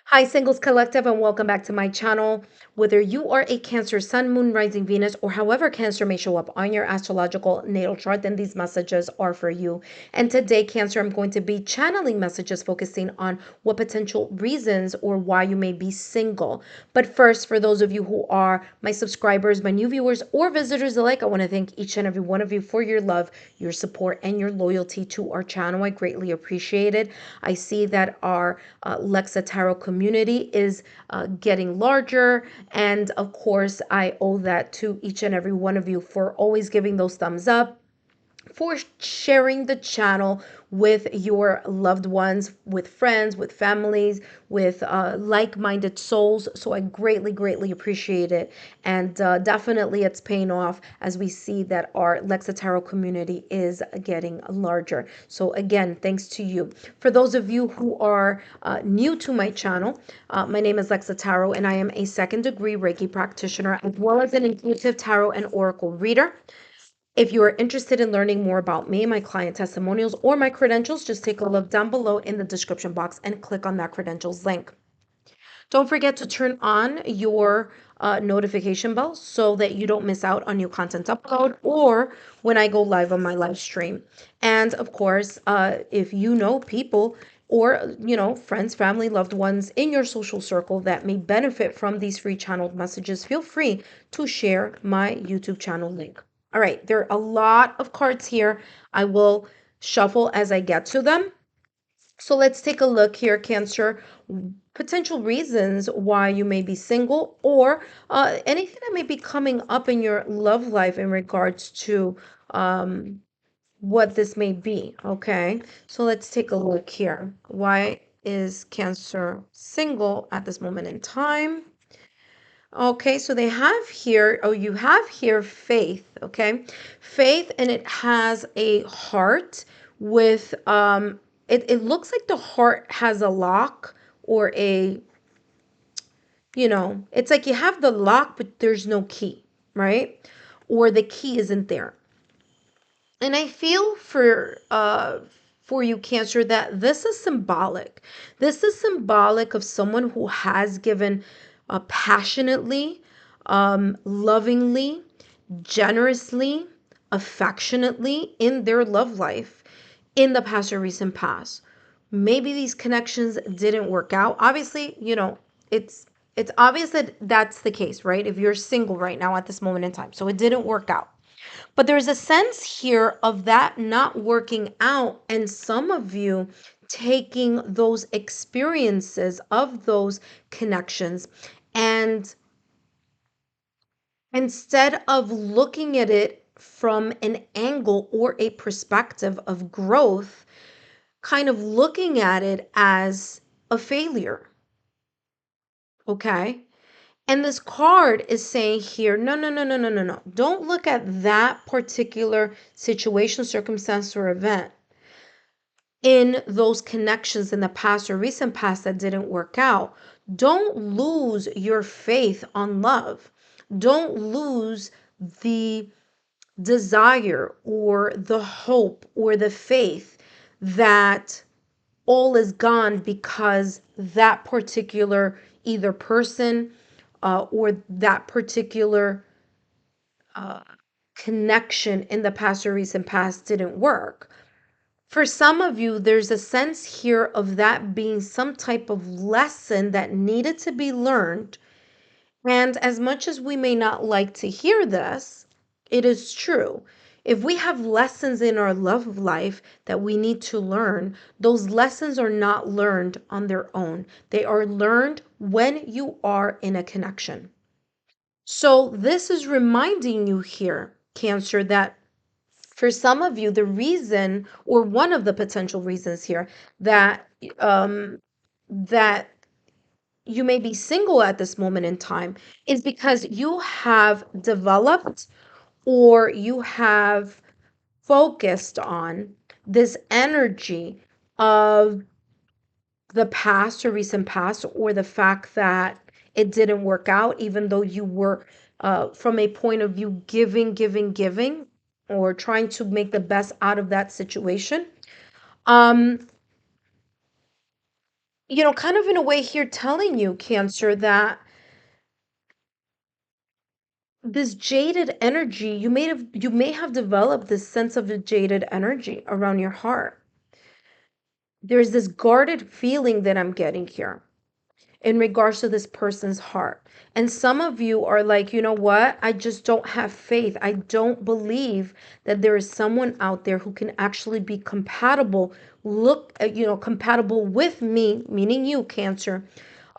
Hi, Singles Collective, and welcome back to my channel. Whether you are a Cancer Sun, Moon, Rising, Venus, or however Cancer may show up on your astrological natal chart, then these messages are for you. And today, Cancer, I'm going to be channeling messages focusing on what potential reasons or why you may be single. But first, for those of you who are my subscribers, my new viewers, or visitors alike, I want to thank each and every one of you for your love, your support, and your loyalty to our channel. I greatly appreciate it. I see that our Lexa Tarot community is getting larger. And of course, I owe that to each and every one of you for always giving those thumbs up, for sharing the channel with your loved ones, with friends, with families, with like-minded souls. So I greatly, greatly appreciate it. And definitely it's paying off as we see that our Lexa Tarot community is getting larger. So again, thanks to you. For those of you who are new to my channel, my name is Lexa Tarot, and I am a second-degree Reiki practitioner, as well as an intuitive tarot and oracle reader. If you are interested in learning more about me, my client testimonials, or my credentials, just take a look down below in the description box and click on that credentials link. Don't forget to turn on your notification bell so that you don't miss out on new content upload or when I go live on my live stream. And of course, if you know people or friends, family, loved ones in your social circle that may benefit from these free channeled messages, feel free to share my YouTube channel link. All right, there are a lot of cards here. I will shuffle as I get to them. So let's take a look here, Cancer. Potential reasons why you may be single, or anything that may be coming up in your love life in regards to what this may be. Okay, so let's take a look here. Why is Cancer single at this moment in time? Okay, so they have here, oh, you have here faith, okay? Faith, and it has a heart with, it looks like the heart has a lock or it's like you have the lock, but there's no key, right? Or the key isn't there. And I feel for you, Cancer, that this is symbolic. This is symbolic of someone who has given passionately, lovingly, generously, affectionately in their love life in the past or recent past. Maybe these connections didn't work out. Obviously, it's obvious that that's the case, right? If you're single right now at this moment in time. So it didn't work out. But there's a sense here of that not working out, and some of you taking those experiences of those connections, and instead of looking at it from an angle or a perspective of growth, kind of looking at it as a failure. Okay. And this card is saying here, no, no, no, no, no, no, no. Don't look at that particular situation, circumstance, or event in those connections in the past or recent past that didn't work out. Don't lose your faith on love. Don't lose the desire or the hope or the faith that all is gone because that particular either person or that particular connection in the past or recent past didn't work. For some of you, there's a sense here of that being some type of lesson that needed to be learned. And as much as we may not like to hear this, it is true. If we have lessons in our love life that we need to learn, those lessons are not learned on their own. They are learned when you are in a connection. So this is reminding you here, Cancer, that for some of you, the reason or one of the potential reasons here that that you may be single at this moment in time is because you have developed or you have focused on this energy of the past or recent past, or the fact that it didn't work out, even though you were, from a point of view, giving, or trying to make the best out of that situation. Um, kind of in a way here telling you, Cancer, that this jaded energy, you may have developed this sense of a jaded energy around your heart. There's this guarded feeling that I'm getting here in regards to this person's heart. And some of you are like, you know what? I just don't have faith. I don't believe that there is someone out there who can actually be compatible, compatible with me, meaning you, Cancer.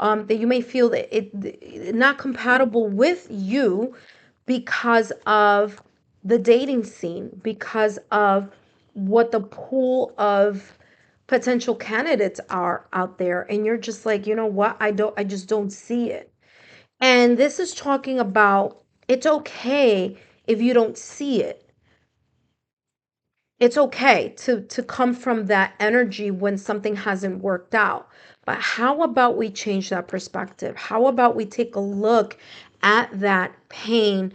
That you may feel that it not compatible with you because of the dating scene, because of what the pool of potential candidates are out there, and you're just like, you know what, I just don't see it. And this is talking about, it's okay if you don't see it. It's okay to come from that energy when something hasn't worked out. But how about we change that perspective? How about we take a look at that pain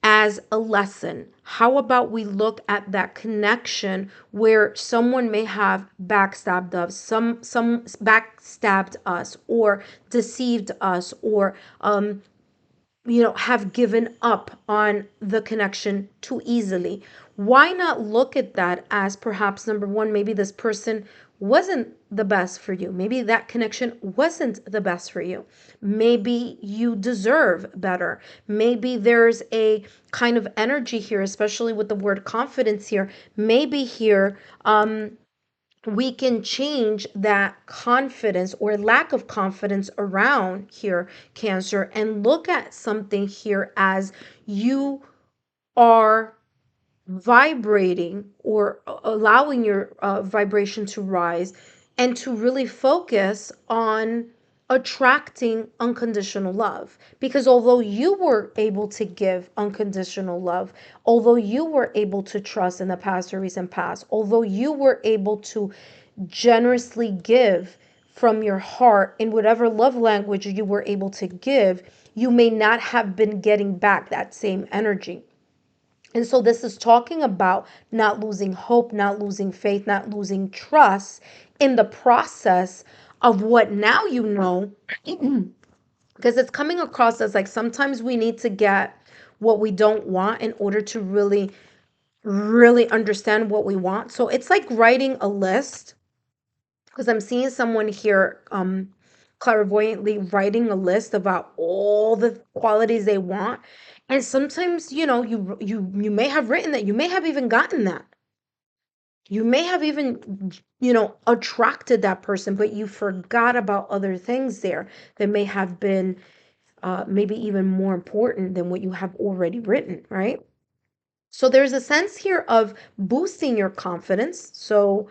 as a lesson? How about we look at that connection where someone may have backstabbed us, some backstabbed us, or deceived us, or have given up on the connection too easily? Why not look at that as, perhaps, number one, maybe this person wasn't the best for you. Maybe that connection wasn't the best for you. Maybe you deserve better. Maybe there's a kind of energy here, especially with the word confidence here. Maybe here, we can change that confidence or lack of confidence around here, Cancer, and look at something here as you are vibrating, or allowing your vibration to rise, and to really focus on attracting unconditional love. Because although you were able to give unconditional love, although you were able to trust in the past or recent past, although you were able to generously give from your heart in whatever love language you were able to give, you may not have been getting back that same energy. And so this is talking about not losing hope, not losing faith, not losing trust in the process of what now you know, because it's coming across as like sometimes we need to get what we don't want in order to really, really understand what we want. So it's like writing a list, because I'm seeing someone here clairvoyantly writing a list about all the qualities they want. And sometimes, you may have written that, you may have even gotten that. You may have even, attracted that person, but you forgot about other things there that may have been maybe even more important than what you have already written, right? So there's a sense here of boosting your confidence. So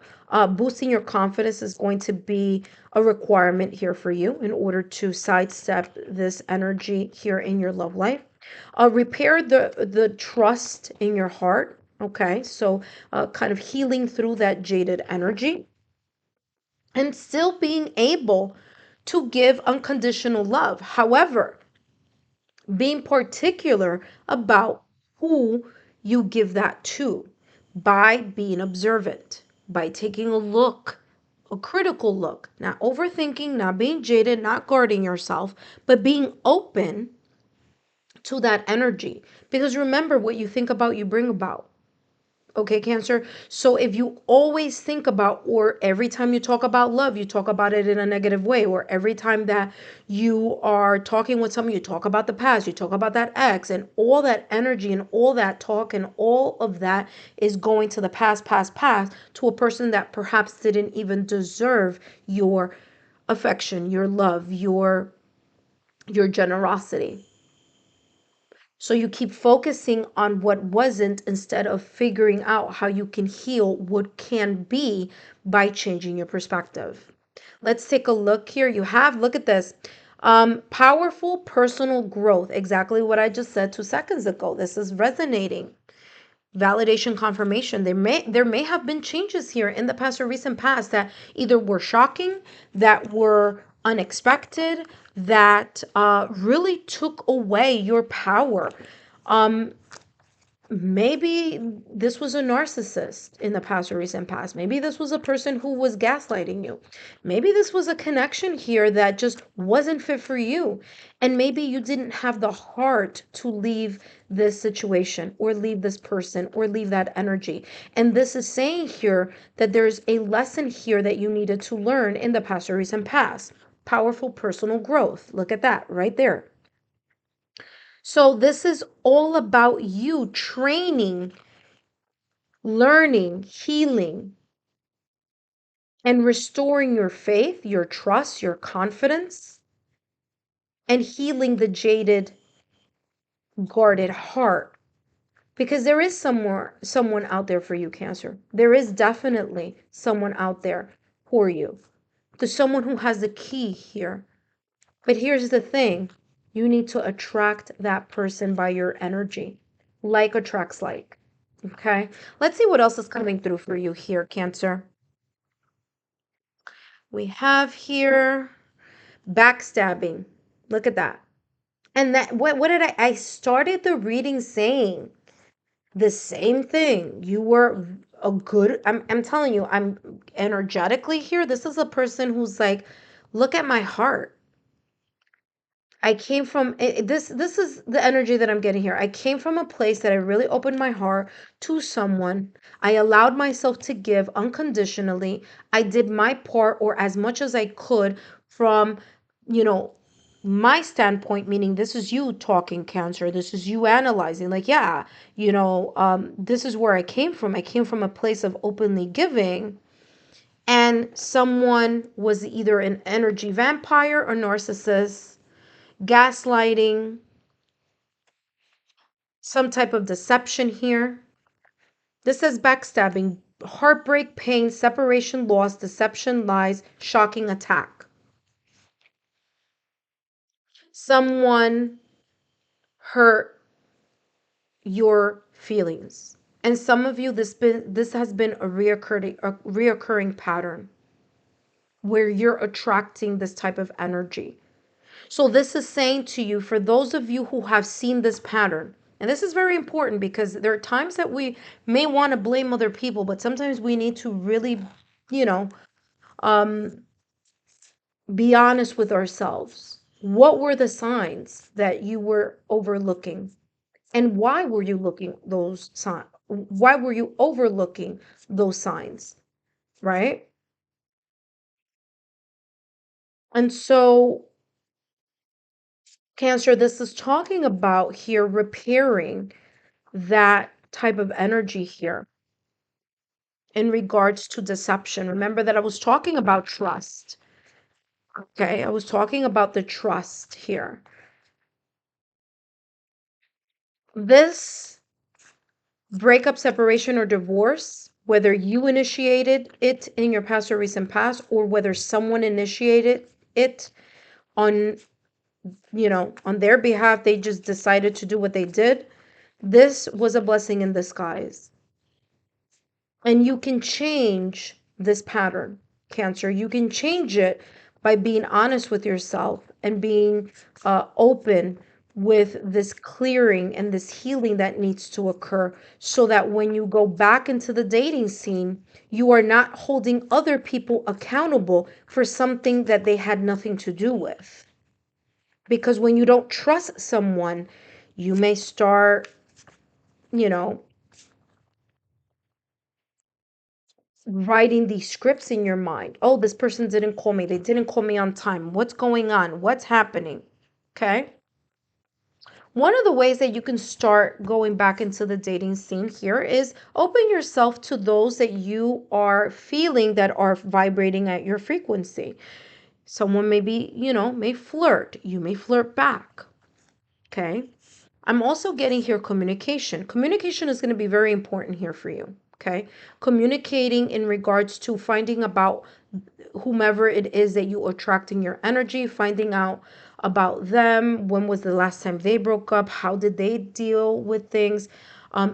boosting your confidence is going to be a requirement here for you in order to sidestep this energy here in your love life. Repair the trust in your heart. Okay, so kind of healing through that jaded energy, and still being able to give unconditional love. However, being particular about who you give that to, by being observant, by taking a look, a critical look, not overthinking, not being jaded, not guarding yourself, but being open to that energy. Because remember, what you think about, you bring about. Okay, Cancer. So if you always think about, or every time you talk about love, you talk about it in a negative way, or every time that you are talking with someone, you talk about the past, you talk about that ex, and all that energy and all that talk and all of that is going to the past, past, past, to a person that perhaps didn't even deserve your affection, your love, your generosity. So you keep focusing on what wasn't, instead of figuring out how you can heal what can be by changing your perspective. Let's take a look here. Look at this. Powerful personal growth. Exactly what I just said 2 seconds ago. This is resonating. Validation, confirmation. There may have been changes here in the past or recent past that either were shocking, that were unexpected, that really took away your power. Um, Maybe this was a narcissist in the past or recent past. Maybe this was a person who was gaslighting you. Maybe this was a connection here that just wasn't fit for you. And maybe you didn't have the heart to leave this situation or leave this person or leave that energy. And this is saying here that there's a lesson here that you needed to learn in the past or recent past. Powerful personal growth. Look at that right there. So this is all about you training, learning, healing, and restoring your faith, your trust, your confidence, and healing the jaded, guarded heart. Because there is someone out there for you, Cancer. There is definitely someone out there for you. There's someone who has the key here. But here's the thing. You need to attract that person by your energy. Like attracts like. Okay. Let's see what else is coming through for you here, Cancer. We have here backstabbing. Look at that. And that what did I started the reading saying the same thing. You were a good I'm telling you, I'm energetically here. This is a person who's like, look at my heart. I came from this is the energy that I'm getting here. I came from a place that I really opened my heart to someone. I allowed myself to give unconditionally. I did my part or as much as I could from, you know, my standpoint, meaning this is you talking, Cancer. This is you analyzing. Like, yeah, this is where I came from. I came from a place of openly giving, and someone was either an energy vampire or narcissist, gaslighting, some type of deception here. This says backstabbing, heartbreak, pain, separation, loss, deception, lies, shocking attack. Someone hurt your feelings. And some of you, this has been a reoccurring pattern where you're attracting this type of energy. So this is saying to you, for those of you who have seen this pattern, and this is very important because there are times that we may want to blame other people, but sometimes we need to really, you know, um, be honest with ourselves. What were the signs that you were overlooking? And why were you looking those signs? Why were you overlooking those signs? Right? And so, Cancer, this is talking about here repairing that type of energy here in regards to deception. Remember that I was talking about trust. Okay, I was talking about the trust here. This breakup, separation, or divorce, whether you initiated it in your past or recent past, or whether someone initiated it on, on their behalf, they just decided to do what they did. This was a blessing in disguise. And you can change this pattern, Cancer. You can change it by being honest with yourself and being open with this clearing and this healing that needs to occur so that when you go back into the dating scene, you are not holding other people accountable for something that they had nothing to do with. Because when you don't trust someone, you may start, you know, writing these scripts in your mind. Oh, this person didn't call me. They didn't call me on time. What's going on? What's happening? Okay. One of the ways that you can start going back into the dating scene here is open yourself to those that you are feeling that are vibrating at your frequency. Someone may flirt. You may flirt back. Okay. I'm also getting here communication. Communication is going to be very important here for you. Okay. Communicating in regards to finding about whomever it is that you attracting your energy, finding out about them. When was the last time they broke up? How did they deal with things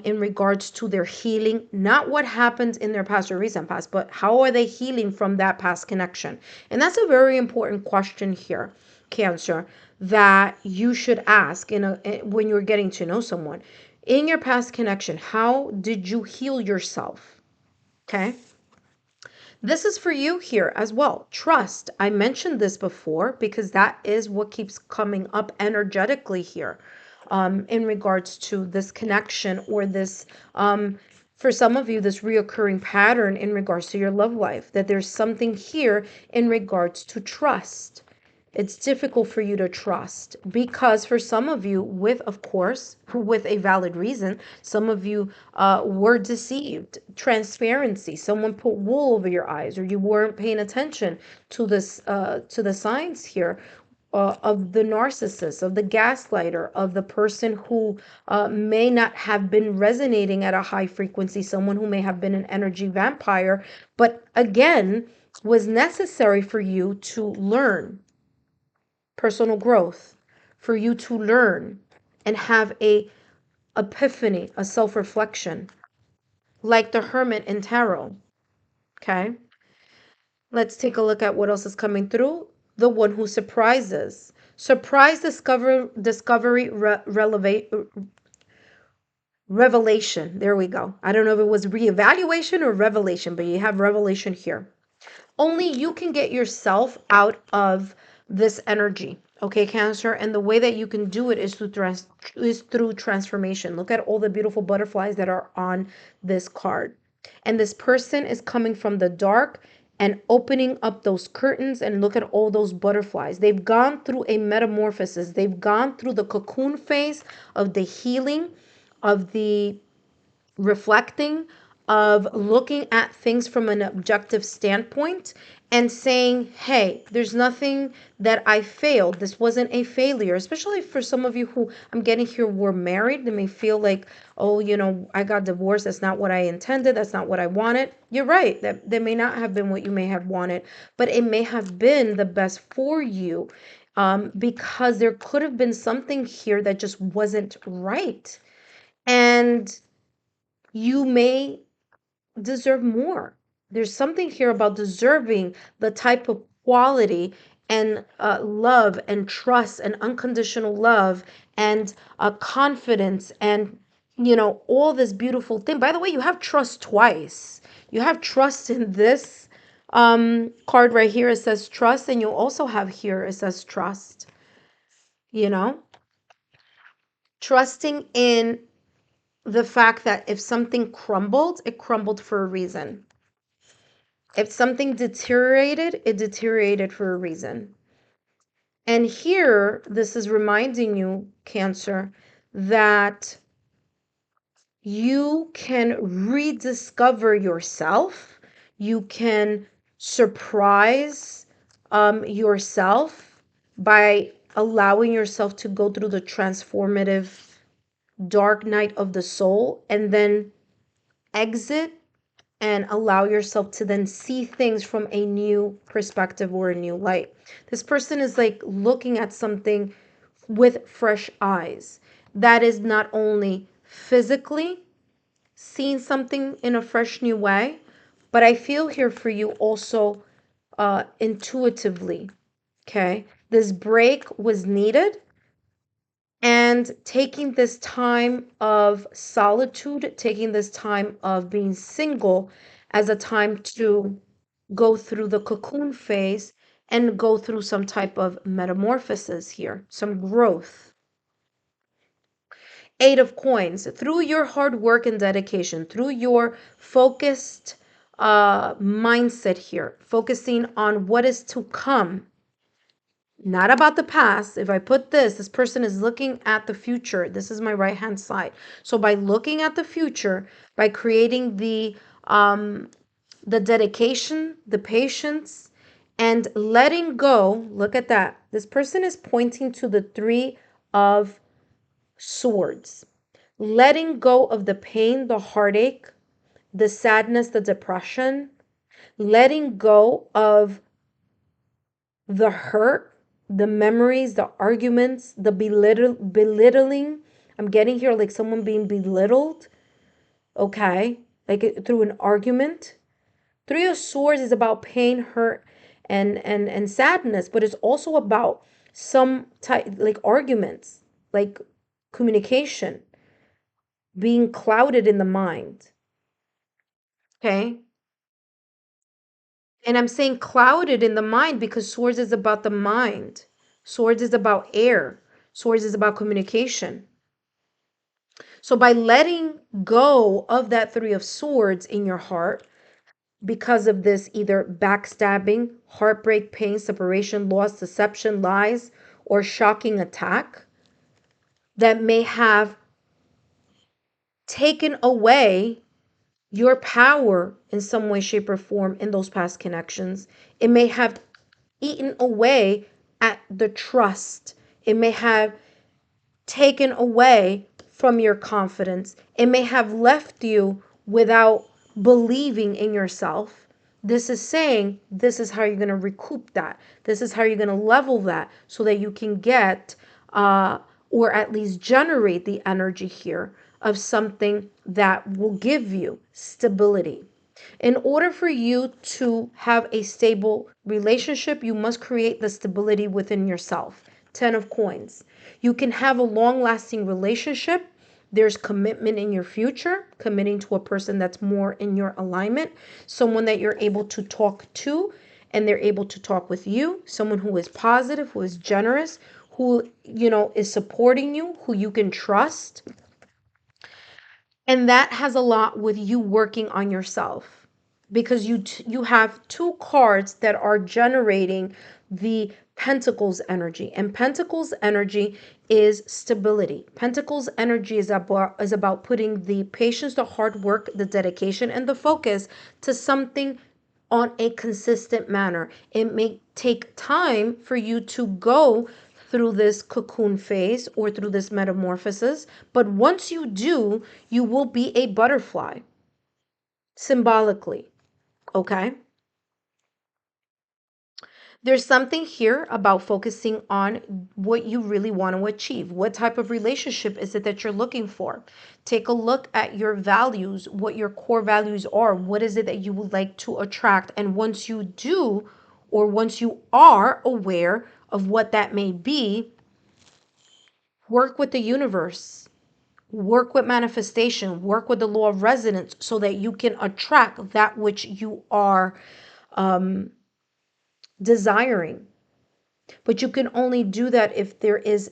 in regards to their healing? Not what happened in their past or recent past, but how are they healing from that past connection? And that's a very important question here, Cancer, that you should ask when you're getting to know someone. In your past connection, how did you heal yourself? Okay. This is for you here as well. Trust. I mentioned this before because that is what keeps coming up energetically here, in regards to this connection or this, for some of you, this reoccurring pattern in regards to your love life, that there's something here in regards to trust. It's difficult for you to trust because for some of you, with, of course, with a valid reason, some of you were deceived. Transparency, someone put wool over your eyes, or you weren't paying attention to this, to the signs here, of the narcissist, of the gaslighter, of the person who may not have been resonating at a high frequency, someone who may have been an energy vampire, but again, was necessary for you to learn personal growth, for you to learn and have a epiphany, a self-reflection, like the hermit in tarot. Okay, let's take a look at what else is coming through. The one who surprises. Surprise discovery revelation. There we go. I don't know if it was reevaluation or revelation, but you have revelation here. Only you can get yourself out of this energy, okay, Cancer? And the way that you can do it is through transformation. Look at all the beautiful butterflies that are on this card. And this person is coming from the dark and opening up those curtains, and look at all those butterflies. They've gone through a metamorphosis. They've gone through the cocoon phase of the healing, of the reflecting, of looking at things from an objective standpoint and saying, hey, there's nothing that I failed. This wasn't a failure, especially for some of you who I'm getting here were married. They may feel like, oh, I got divorced. That's not what I intended. That's not what I wanted. You're right. That may not have been what you may have wanted, but it may have been the best for you, because there could have been something here that just wasn't right. And you may deserve more. There's something here about deserving the type of quality and love and trust and unconditional love and confidence and, all this beautiful thing. By the way, you have trust twice. You have trust in this card right here. It says trust, and you also have here, it says trust, you know, trusting in the fact that if something crumbled, it crumbled for a reason. If something deteriorated, it deteriorated for a reason. And here, this is reminding you, Cancer, that you can rediscover yourself. You can surprise yourself by allowing yourself to go through the transformative dark night of the soul and then exit and allow yourself to then see things from a new perspective or a new light. This person is like looking at something with fresh eyes. That is not only physically seeing something in a fresh new way, but I feel here for you also intuitively. Okay. This break was needed, and taking this time of solitude, taking this time of being single as a time to go through the cocoon phase and go through some type of metamorphosis here, some growth. Eight of Coins. Through your hard work and dedication, through your focused mindset here, focusing on what is to come, not about the past. If I put this person is looking at the future. This is my right hand side. So by looking at the future, by creating the dedication, the patience, and letting go, look at that. This person is pointing to the Three of Swords. Letting go of the pain, the heartache, the sadness, the depression, letting go of the hurt, the memories, the arguments, the belittling. I'm getting here like someone being belittled, okay? Like through an argument. Three of Swords is about pain, hurt, and sadness, but it's also about some type like arguments, like communication. being clouded in the mind. Okay. And I'm saying clouded in the mind because swords is about the mind. Swords is about air. Swords is about communication. So by letting go of that three of swords in your heart, because of this either backstabbing, heartbreak, pain, separation, loss, deception, lies, or shocking attack that may have taken away your power in some way, shape, or form in those past connections. It may have eaten away at the trust. It may have taken away from your confidence. It may have left you without believing in yourself. This is saying this is how you're going to recoup that. This is how you're going to level that so that you can get, or at least generate the energy here of something that will give you stability. In order for you to have a stable relationship, you must create the stability within yourself. 10 of coins. You can have a long lasting relationship. There's commitment in your future, committing to a person that's more in your alignment, someone that you're able to talk to and they're able to talk with you, someone who is positive, who is generous, who, is supporting you, who you can trust. And that has a lot with you working on yourself because you have two cards that are generating the Pentacles energy, and Pentacles energy is stability. Pentacles energy is about putting the patience, the hard work, the dedication, and the focus to something on a consistent manner. It may take time for you to go through this cocoon phase or through this metamorphosis, but once you do, you will be a butterfly symbolically. Okay? There's something here about focusing on what you really want to achieve. What type of relationship is it that you're looking for? Take a look at your values, what your core values are. What is it that you would like to attract? And once you do, or once you are aware of what that may be, work with the universe, work with manifestation, work with the law of resonance so that you can attract that which you are desiring. But you can only do that if there is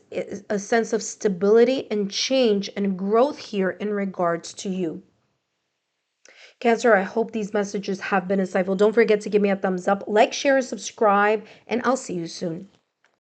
a sense of stability and change and growth here in regards to you. Cancer, I hope these messages have been insightful. Don't forget to give me a thumbs up, like, share, and subscribe, and I'll see you soon.